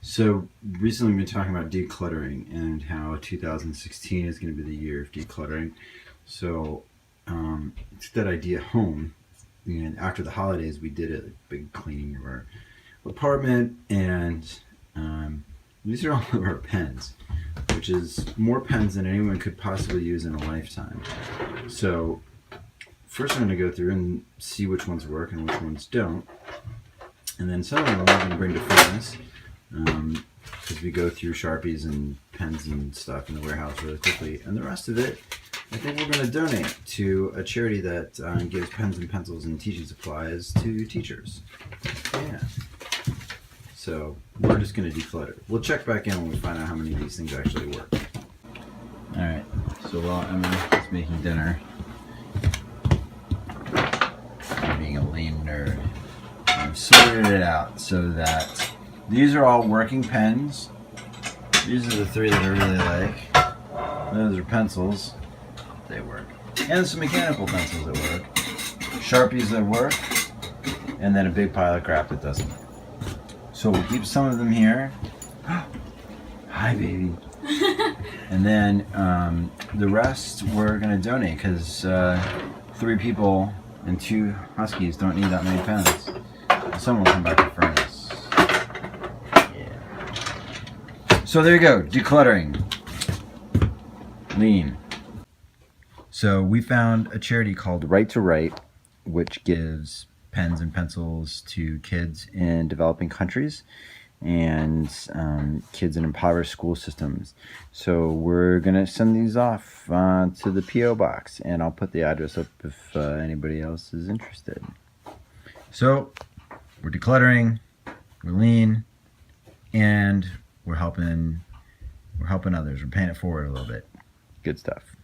So recently we've been talking about decluttering and how 2016 is going to be the year of decluttering. So took that idea home, and after the holidays we did a big cleaning of our apartment, and these are all of our pens, which is more pens than anyone could possibly use in a lifetime. So first I'm going to go through and see which ones work and which ones don't, and then some of them I'm going to bring to furnace. Because we go through Sharpies and pens and stuff in the warehouse really quickly. And the rest of it, I think we're going to donate to a charity that gives pens and pencils and teaching supplies to teachers. Yeah. So we're just going to declutter. We'll check back in when we find out how many of these things actually work. Alright, so while Emma is making dinner, I'm being a lame nerd, I've sorted it out so that these are all working pens. These are the three that I really like. Those are pencils. They work. And some mechanical pencils that work. Sharpies that work. And then a big pile of crap that doesn't. So we'll keep some of them here. Hi, baby. And then the rest we're going to donate because 3 people and 2 huskies don't need that many pens. Some will come back to furnace. So there you go, decluttering. Lean. So we found a charity called Right to Write, which gives pens and pencils to kids in developing countries and kids in impoverished school systems. So we're gonna send these off to the P.O. box, and I'll put the address up if anybody else is interested. So we're decluttering, we're lean, and we're helping others. We're paying it forward a little bit. Good stuff.